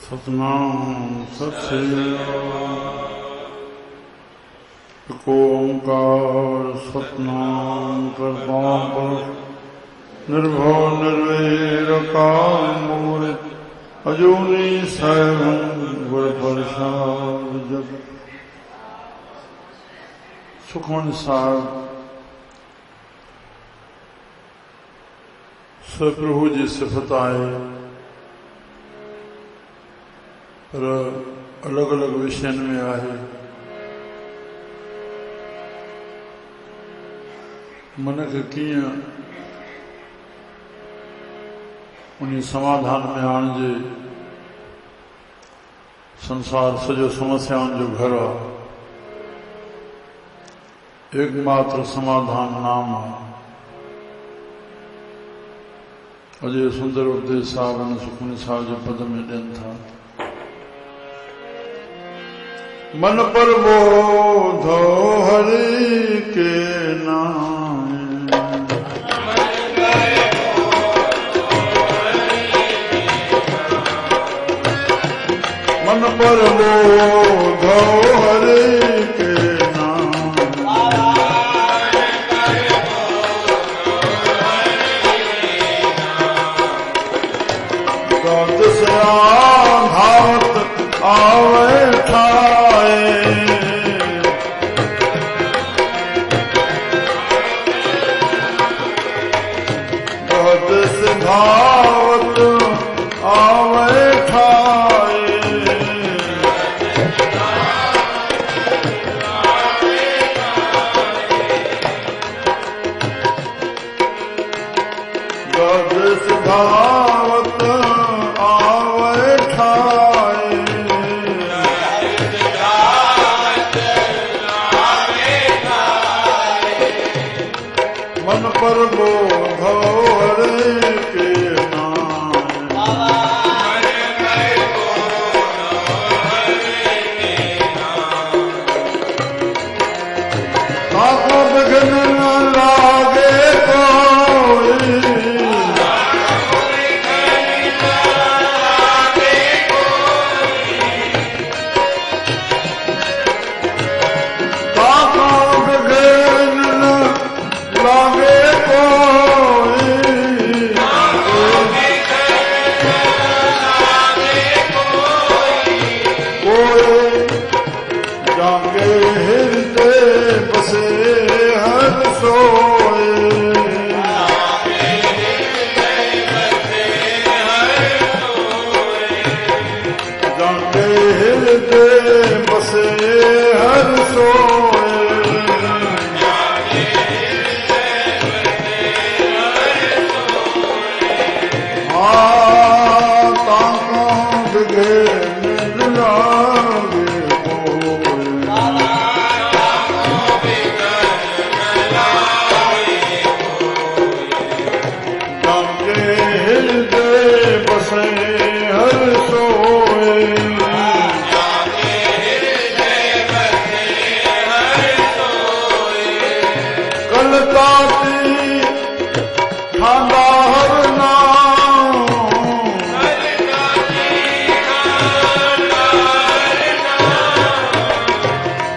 सतनाम सत श्री एक ओंकार सतनाम करता निर्भव निर्वैर काल मूर्त अजूनी सैभं गुर प्रसाद जब सुखमन साहब सप्रभु जी सिफत आए पर अलग अलग विषय में आहे मन के कीअं उन समाधान में आणिजे। संसार सॼो समस्याउनि जो घर आहे, एकमात्र समाधान नाम आहे। अजय सुंदर उपदेश साहब ने सुखमनी साहब जो पद में ॾियनि था। मन पर बोधो हरि के नाम, मन पर बोधो हरि के नाम, गद से आधावत आवे ठाए, गद से धावत आवे ठाए, गद से धावत आवे ठाए, मन पर बोधो हरि के नाम, ताको बिघन न लागे कोई, ताको बिघन न लागे कोई, कोई जागे हृदय बसे हर सोए, जागे हृदय बसे हर सोए, ताको बिघन न लागे कोई, जागे हृदय बसे हर सोए, कल ताती खांदा हर नाम,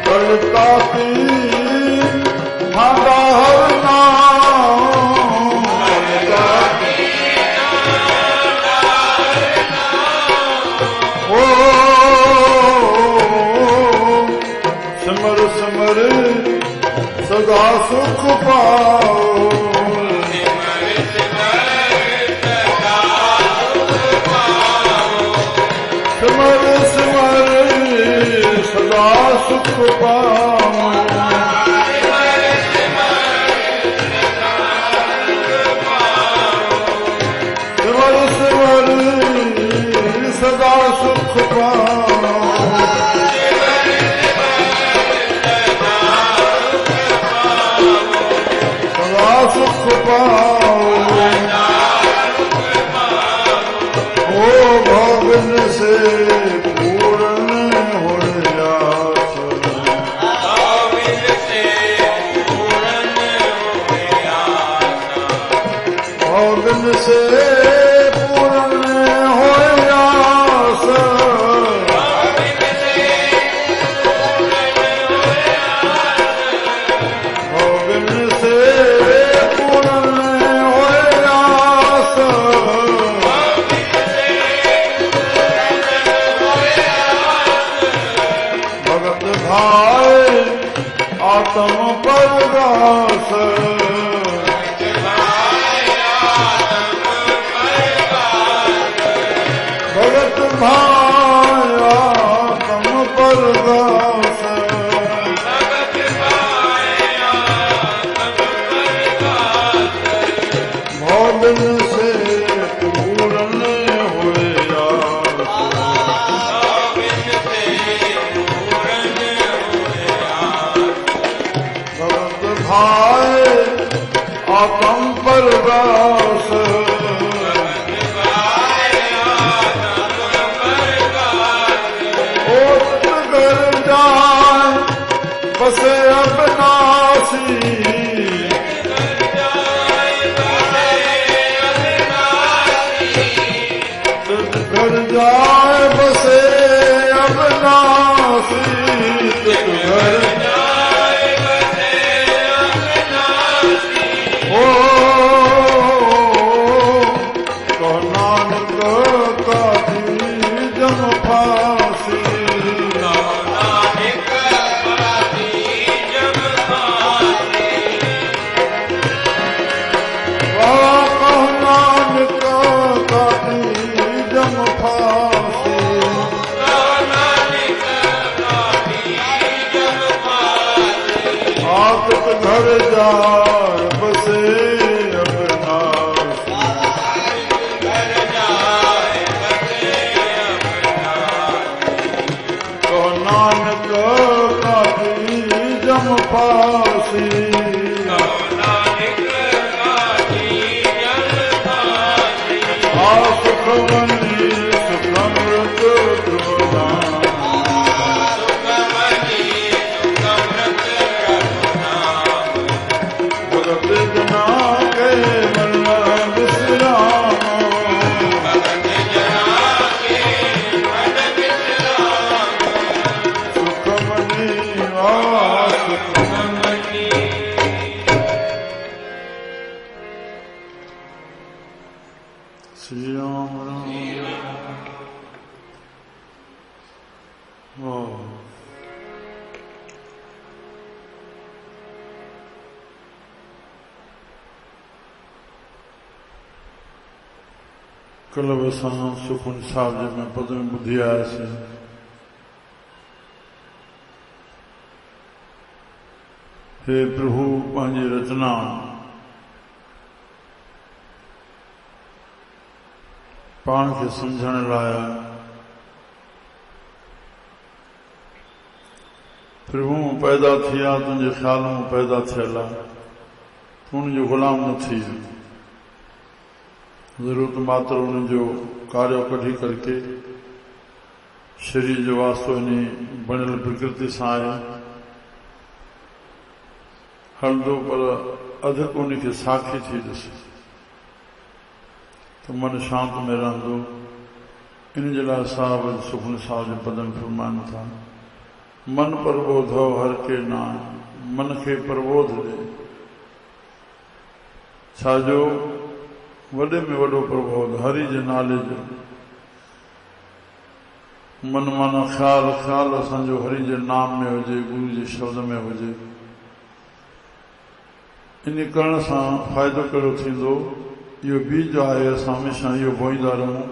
कल ताती खांदा हर नाम, ओ सिमर सिमर सदा सुख पाओ, सिमर सिमर सदा सुख पाओ, सिमर सिमर सदा सुख पाओ, सदा सुख पाओ, ओ भगन से पूर्ण हो आस, भगन से पूर्ण हो आस, भाया तम परदास भौदिन से पूरन हुए भगत भाए आतम परदास बसे अविनाशी घर जाए बसे अविनाशी घर ओ तो नानक का जम फांसी घर जाए बसे अविनाशी तो नानक का जम फांसी सुखमनी सुखमृत ध्रुवदान कल असां सुखमनी साहिब जे में पद में ॿुधी आयासीं हे प्रभु पंहिंजी रचना पाण खे सम्झण लाइ प्रभु पैदा थिया तुंहिंजे ख़्याल में पैदा थियल आहे तूं उनजो गुलाम न थी जरूरत मात्र उनजो कार्य कढी करके शरीर जो वास्तो इन बणियल प्रकृति सां आहे हलंदो पर अधिक उनखे साखी थी ॾिस तो मन शांत में रहंदो इन जे लाइ साहिब सुखमनी साहिब जे पद में फरमाइनि था मन प्रबोधो हर के नाम मन खे प्रबोध ॾे छाजो वॾे में वॾो प्रबोध हरि जे नाले जो मन माना ख़्याल ख़्याल असांजो हरि जे नाम में हुजे गुरु जे शब्द में हुजे इन करण सां फ़ाइदो कहिड़ो थींदो इहो बीज आहे असां हमेशह इहो बोईंदा रहूं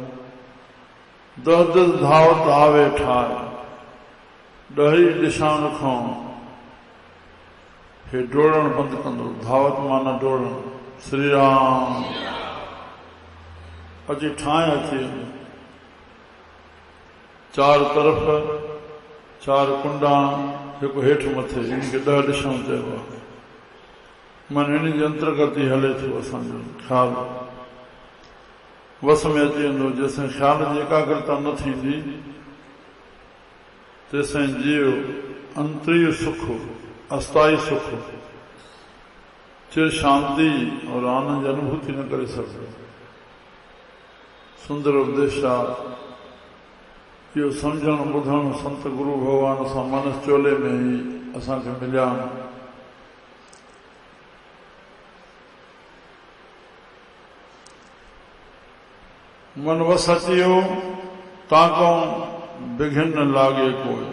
दस दस धावत आवे ठाहे ॾही दिशाउनि खां हे डोड़ण बंदि कंदो धावत माना डोड़ण श्री राम अची ठाहे अची चार तरफ़ चार कुंडा हिकु हेठि मथे इनखे 10 दिशाऊं चइबो आहे मन इन जे अंतर्गत ई हले थो असांजो ख़्याल वस में अची वेंदो जेसिताईं ख़्याल जी एकाग्रता न थींदी तेसिताईं जीव अंतरीय सुख अस्थाई सुख चिर शांति और आनंद जी अनुभूति न करे सघंदो सुंदर उपदेश इहो सम्झणु ॿुधणु संत गुरु भगवान सां मनस चोले में ई असांखे मिलिया मन वस अची वियो ताकों बिघिन न लागे कोई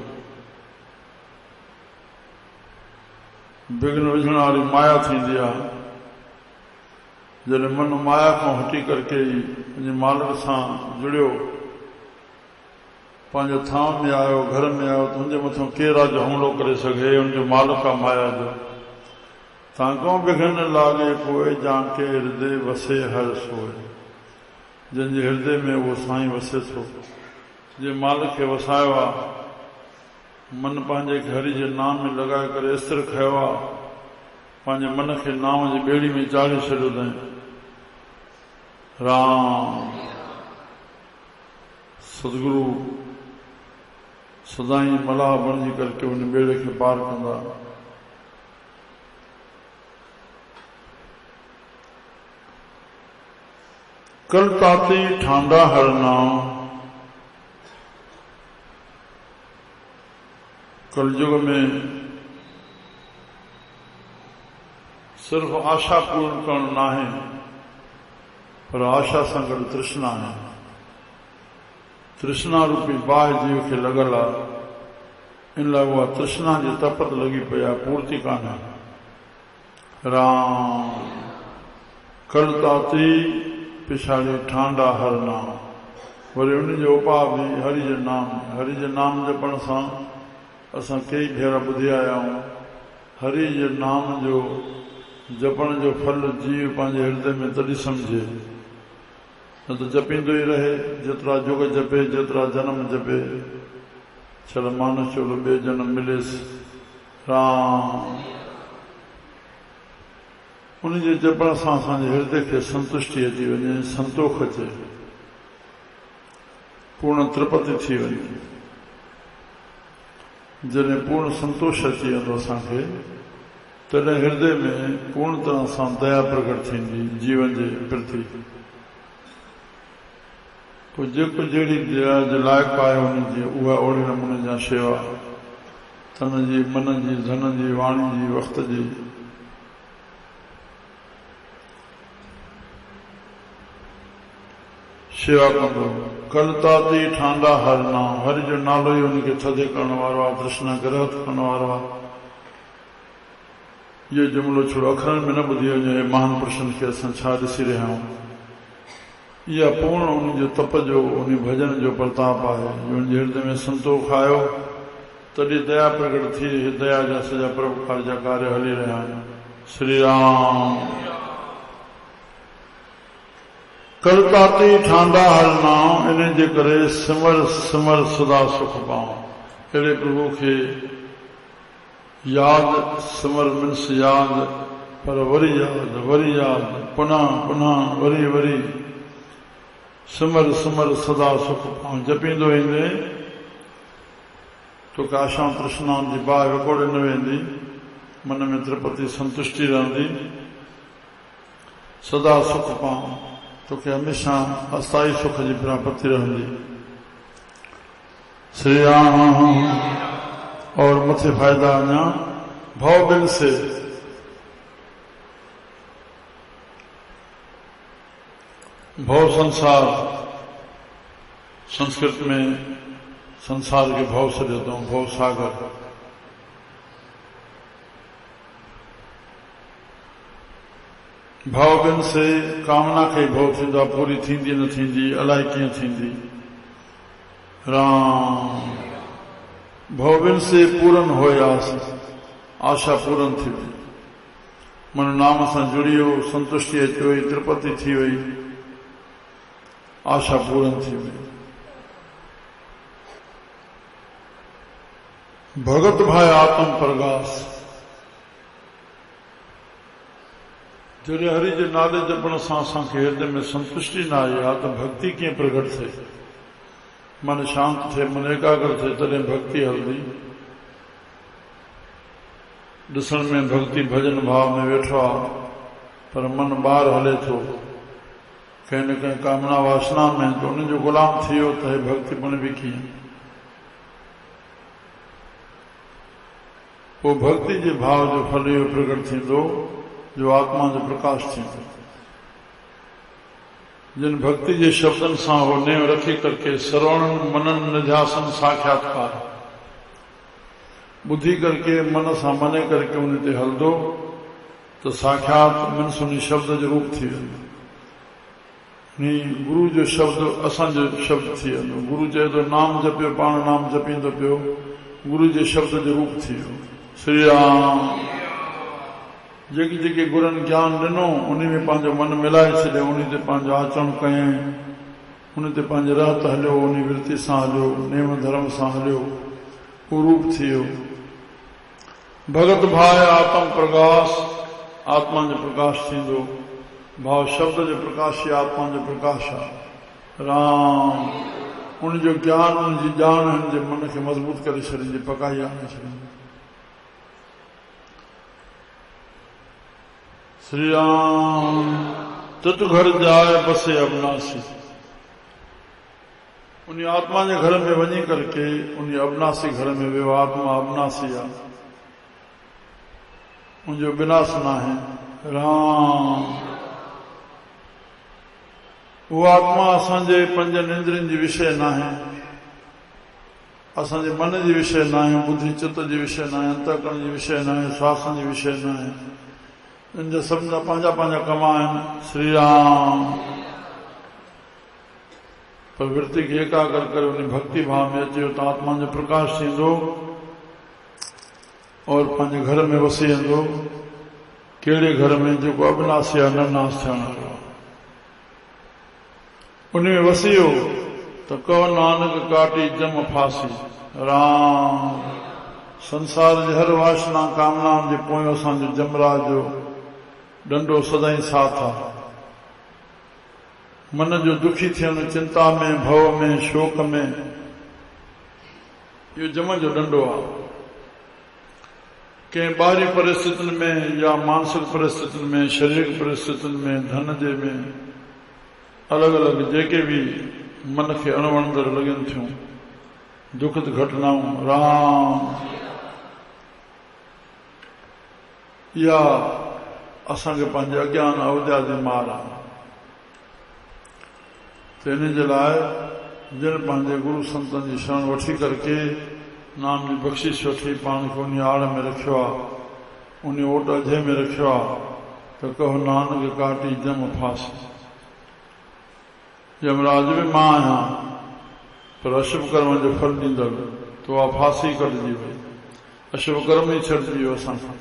बिघिन विझण वारी माया थींदी आहे जॾहिं मन माया खां हटी करके ई मालिक सां जुड़ियो पंहिंजे थाम में आयो, घर में आयो त हुनजे मथां केरु अॼु हमलो करे सघे? हुनजो मालिक आहे माया जो। तांको बिघन लागे कोई जांके हृदय वसे हर सोए। जंहिंजे हृदय में उहो साईं वसे थो, जे मालिक खे वसायो आहे, मन पंहिंजे हरि जे नाम में लॻाए करे स्थिर खयो आहे, पंहिंजे मन खे नाम जी ॿेड़ी में चाढ़े छॾियो अथई। राम सदगुरु सदाई मलाह बणिजी करके उन ॿेड़े खे पार कंदा। कल ताती ठांडा हर नाम। कलयुग में सिर्फ आशा पूर्ण करण ना है, पर आशा सां गॾु तृष्णा है। तृष्णा रूपी बाहि जीव खे लॻल आहे, इन लाइ उहा तृष्णा जी तपत लॻी पई आहे, पूर्ति कान्हे। राम कल ताती पिछाड़ी ठांडा हर नाम। वरी उन जो उपाय बि हरि जे नाम। हरि जे नाम जपण सां असां कई भेरा ॿुधी आया आहियूं, हरि जे नाम जो जपण जो फल जीव पंहिंजे हृदय में तॾहिं सम्झे, न त जपींदो ई रहे। जेतिरा जुग जपे, जेतिरा जन्म जपे, चल मानस चोलो ॿिए जन्म मिलेसि। राम उन जे जपण सां असांजे हृदय खे संतुष्टि अची वञे, संतोष अचे, पूर्ण तृपति थी वञे। जॾहिं पूर्ण संतोष अची वेंदो असांखे, तॾहिं हृदय में पूर्ण तरह सां दया प्रकट थींदी जीवन जे प्रति। पोइ जेको जहिड़ी दया जे लाइक़ु आहे हुनजी, उहा ओड़े नमूने जा शेवा, तन जी, मन जी, धन जी, वाणी जी, वक़्त जी, शेवा कंदो। कल ताती ठांडा हर नाम। हरि जो नालो ई हुनखे थधे करण वारो आहे, तृष्णा ग्रहत करण वारो आहे। इहो जुमिलो छो अखरनि में न ॿुधी वञे, महान पुरुषनि खे असां छा ॾिसी रहिया आहियूं। इहा पूर्ण उन जो तप जो, उन भजन जो प्रताप आहे। उनजे हृदय में संतोष आयो, तॾहिं दया प्रकट थी। दया जा सॼा परोपकार जा कार्य हली रहिया आहिनि। श्री राम कल ताती ठांडा हर नाम। इन जे करे सिमर सिमर सदा सुख पाऊं। अहिड़े प्रभु खे याद, सिमर मिन्स याद, पर वरी याद, पुनः पुनः, वरी वरी। सिमर सिमर सदा सुख पाऊं। जपींदो ईंदे तोखे आशाऊं तृष्णाउनि जी बाहि विकोड़े न वेंदी, मन में तृपति संतुष्टि रहंदी। सदा सुख पाऊं, तोखे हमेशा अस्थाई सुख जी प्राप्ति रहंदी। श्री राम। और मथे फायदा अञा भव बिन से। भव संसार, संस्कृत में संसार के भव से देता हूं, भव सागर। भव बिन से कामना के भव थींदा, पूरी थींदी न थींदी, अलाए कीअं थींदी। राम भव बिन से पूरन होयास। आशा पूरन थी वई, मन नाम सां जुड़ी वियो, संतुष्टि अची वई, तृपति थी वई, आशा पूरन थी वई। भगत भाई आत्म प्रगास। जॾहिं हरि जे नाले जपण सां असांखे हृदय में संतुष्टि न आई आहे, त भक्ति कीअं प्रकट थिए? मन शांत थिए, मन एकाग्र थिए, तॾहिं भक्ति हलंदी। ॾिसण में भक्ति भजन भाव में वेठो आहे, पर मन ॿाहिरि हले थो कंहिं न कंहिं कामना वासना में, त उन जो गुलाम थी वियो त हे भक्ति बण बि कीअं? पोइ भक्ति जे भाव जो फल इहो प्रकट थींदो जो आत्मा जो प्रकाश थींदो। जिन भक्ति जे शब्दनि सां हो नेव रखी करके श्रवणन मनन निध्यासन साक्षात्कार ॿुधी करके मन सां मने करके उन ते हलंदो त साक्षात मन सुनी शब्द जो रूप थी वेंदो। गुरु जो शब्द असांजो शब्द थी वेंदो। गुरु चए थो नाम जपियो, पाण नाम जपींदो पियो, गुरु जे शब्द जो रूप थी वियो। श्री राम। जेके जेके गुरनि ज्ञान ॾिनो उन में पंहिंजो मन मिलाए छॾियो, उन ते पंहिंजो आचरण कयईं, उन ते पंहिंजे रहत हलियो, उन वृत्ति सां हलियो, नेम धर्म सां हलियो, उहो रूप थी वियो। भगत भाव आत्म प्रकाश, आत्मा जो प्रकाश थींदो। भाव शब्द जो प्रकाश ही आत्मा जो प्रकाश आहे। राम। उनजो ज्ञान, उनजी ॼाण हिन जे मन खे मज़बूत करे छॾींदी, पकाई आणे छॾींदी। श्री राम। तत घर जाए बसे अविनाशी। उन आत्मा जे घर में वञी करके उन अविनाशी घर में वियो। आत्मा अविनाशी आहे, उनजो विनाश न आहे। राम। वो आत्मा असांजे पंजनि इंद्रियनि जी विषय न आहे, असांजे मन जी विषय न आहे, बुद्धि चित्त जी विषय न आहे, अंतःकरण जी विषय न आहे, श्वासन जी विषय न आहे। इन जा सभिनि जा पंहिंजा पंहिंजा कम आहिनि। श्री राम। पर वृत्ति खे एकाग्र करे उन भक्ति भाव में अची वियो त आत्मा जो प्रकाश थींदो और पंहिंजे घर में वसी वेंदो। कहिड़े घर में? जेको अविनाशी आहे, न नाश थियण वारो। उन में वसी वियो त कहो नानक काटी जम फासी। राम। संसार जे हर वासना कामनाउनि जे पोयों असांजो जमराज जो डंडो सदाई साथ आहे। मन जो दुखी थियण, चिंता में, भव में, शोक में, इहो जम जो डंडो आहे। कंहिं ॿाहिरी परिस्थितियुनि में या मानसिक परिस्थितियुनि में, शारीरिक परिस्थितियुनि में, धन जे में, अलॻि अलॻि जेके बि मन खे अणवणंदड़ लॻनि थियूं, दुखद घटनाऊं। राम। इहा असांखे पंहिंजे अज्ञान अवध्या जी मार आहे। त इन जे लाइ जिन पंहिंजे गुरु संतनि जी शरण वठी करके नाम जी बख़्शिश वठी पाण खे उन आड़ में रखियो आहे, उन ओट अझे में रखियो आहे त कहो नानक काटी जम फासी। यमराज भी मां आहियां, पर अशुभ कर्म जो फल ॾींदड़, तो उहा फासी कटिजी वई। अशुभ कर्म ई छॾिजी वियो असांखां।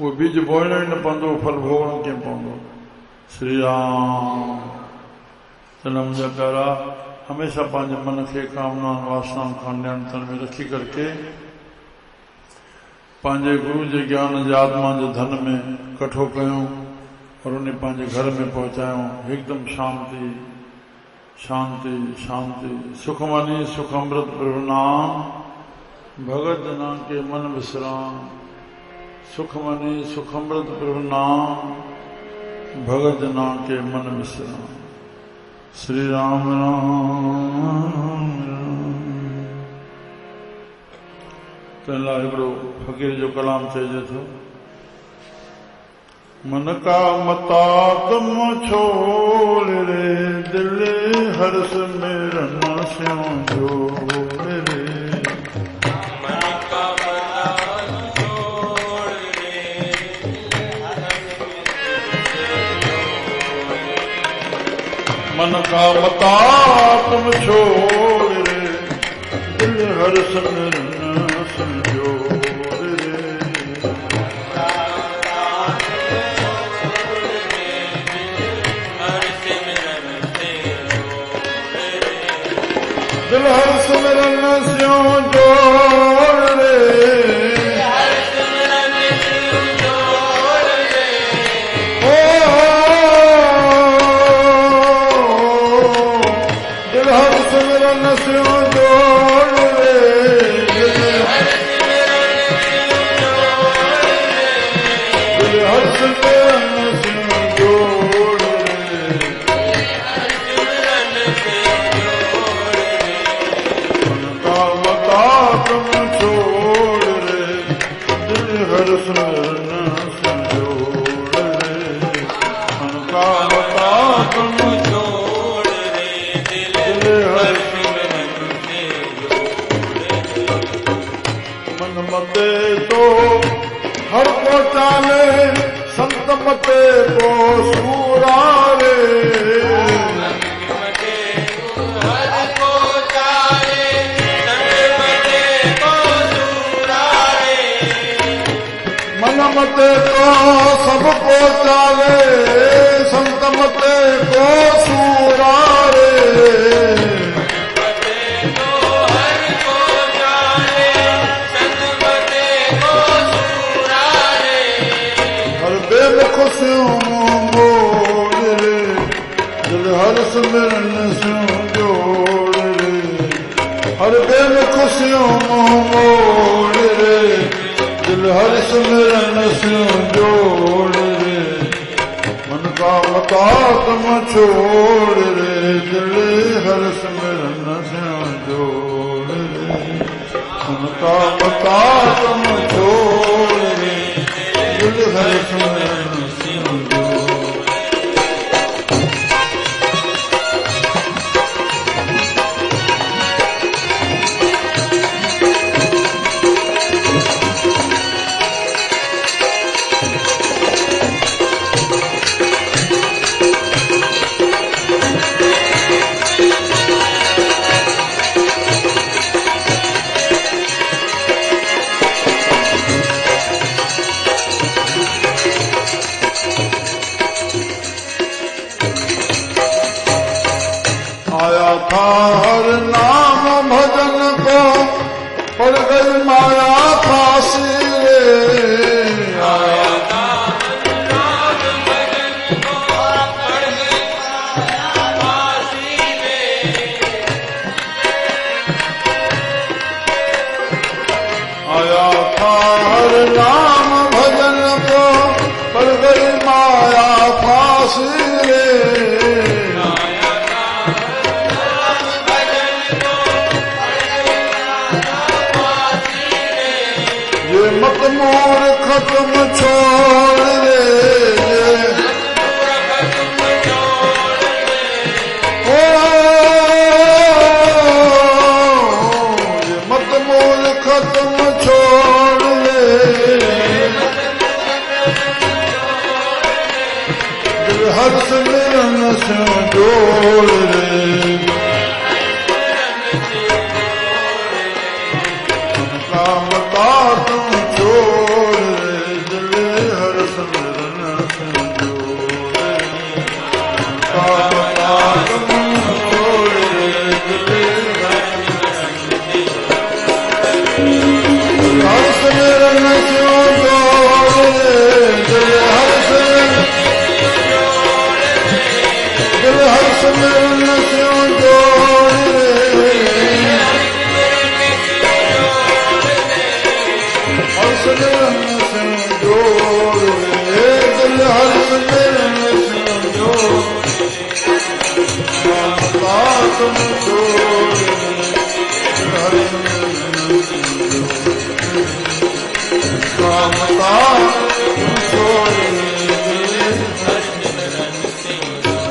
उहो बीज बोइणो ई न पवंदो, फल भोगणो कीअं पवंदो। श्री राम। तन मुंहिंजा प्यारा, हमेशा पंहिंजे मन खे कामनाउनि वासनाउनि खां नियंत्रण में रखी करके पंहिंजे गुरु जे ज्ञान जे आत्मा जे धन में कठो कयूं और उन पंहिंजे घर में पहुचायूं। हिकदमि शांति शांति शांति। सुखमनी सुख अमृत प्रभु नाम, भगत जना के मन विश्राम। सुखमनी सुख अमृत प्रभु नाम, भगत जना के मन विश्राम। श्री राम राम राम। पहला हिकिड़ो फ़कीर जो कलाम चइजे थो। मन का मता तुम छोड़ रे, दिल हर्ष मेरन स्यों जोड़ रे। मन का मता छोड़ रे, मन का मता तुम छोड़ रे, दिल हर्ष मेरन स्यों दिल हर सिमरन स्यों जोड़ रे। ओ दिल हर सिमरन स्यों जोड़ रे। दिल हर सिमरन स्यों जोड़ रे। तुम छोड़ रे, दिल हर स्मरण संजोड़ रे। मन का बता तुम छोड़ रे, दिल हर स्मरण से जोड़ रे। मन मते तो हर को चाले, संत मते को सूरा रे। मते को सबको चाले, संत मते को सूरारे। हर बेमुख स्यों मोड़ रे, दिल हर सिमरन स्यों जोड़ रे। हर बेमुख स्यों मोड़ रे, दिल हर सिमरन स्यों जोड़ रे। मन का मता तुम छोड़ रे, दिल हर सिमरन स्यों जोड़ रे। मन का मता तुम छोड़ रे, दिल हर सिमरन स्यों जोड़। आया था हर नाम भजन को, पड़ गई माया फांसी रे। आया था हर नाम भजन को, पड़ गई माया फांसी रे। आया था हर नाम भजन को, पड़ गई माया फांसी रे। मत मोर खत्म छोड़ रे, ओ ये मत मोर खत्म छोड़ रे। दिल हर सिमरन स्यों जोड़ रे। मता तुम छोड़ रे, दिल हर सिमरन स्यों जोड़ रे। मता तुम छोड़ रे, दिल हर सिमरन स्यों जोड़ रे। दिल हर सिमरन स्यों जोड़ रे। हर सिमरन स्यों जोड़ रे, दिल हर सिमरन स्यों जोड़। मता तुम छोड़ रे, दिल हर सिमरन स्यों जोड़। मता तुम छोड़ रे, दिल हर सिमरन स्यों जोड़।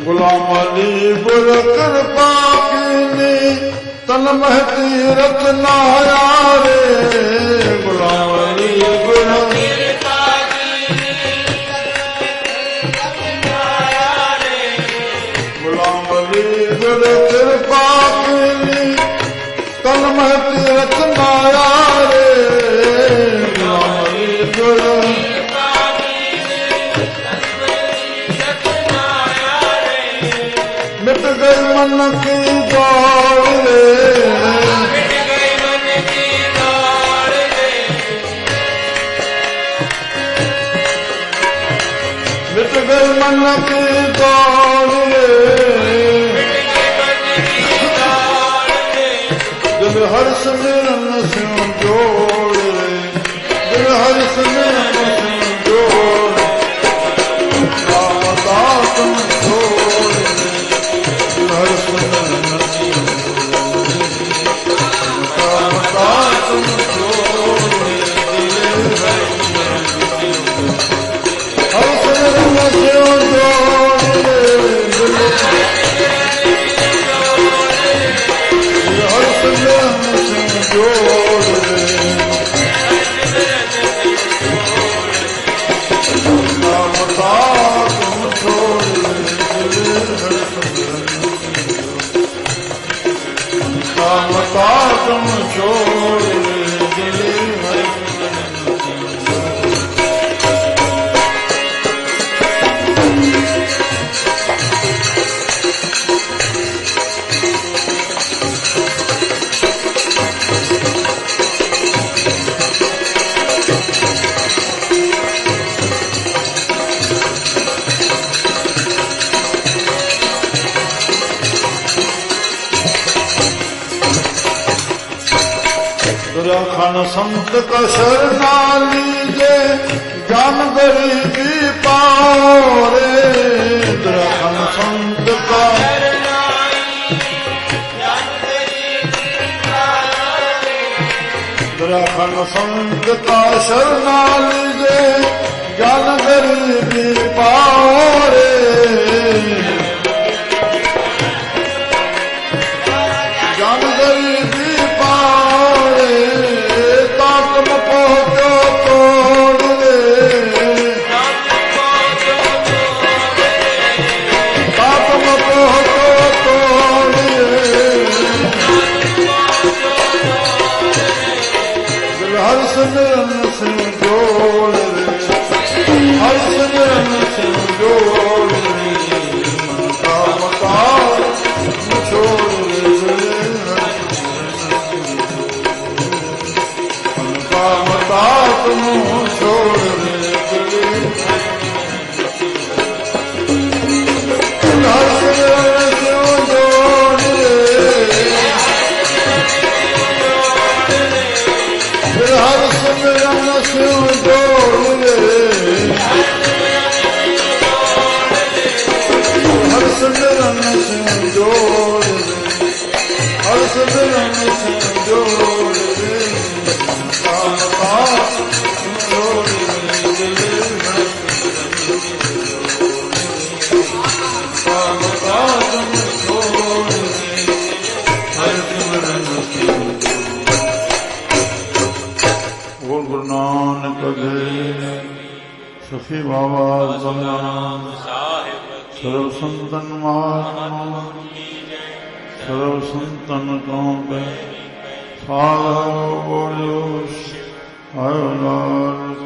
गुलाम अली गुर कृपा कीनी, तन महती रत्नाया रे। गुलाम अली गुर कृपा कीनी, गुलाम अली गुर कृपा कीनी, तन महती रत्नाया रे। गुलाम अली गुर मिट गई मन की दौड़ रे। मिट गई मन की दौड़ रे। मिट गई मन की दौड़ रे। दिल हर सिमरन स्यों जोड़ रे। दिल हर सिमरन स्यों जोड़। मता तुम छोड़ रे, दिल हर सिमरन स्यों जोड़। मता तुम छोड़ तुम छोड़ दिले हरि रखन संत का शरणा लीजे जान गरीबी पाओ रे रखन संत का रखन संत का शरणा लीजे जान गरीबी पाओ रे जान गरीबी ताकम पहुँचो तोड़ रे ताकम पहुँचो तोड़ रे दिल हर्ष निरन से जोड़ रे हर्ष निरन से जोड़ रे मन का मकान छोड़ तुम छोड़ हर सिमरन शिव जोड़ हर सिमरन शिव जोड़ हर सिमरन शिव जोड़ गुरु नानक देव सखी बाबा सर्व संतन महात्मा सर्व संतन को साधो बोलो आयो लाल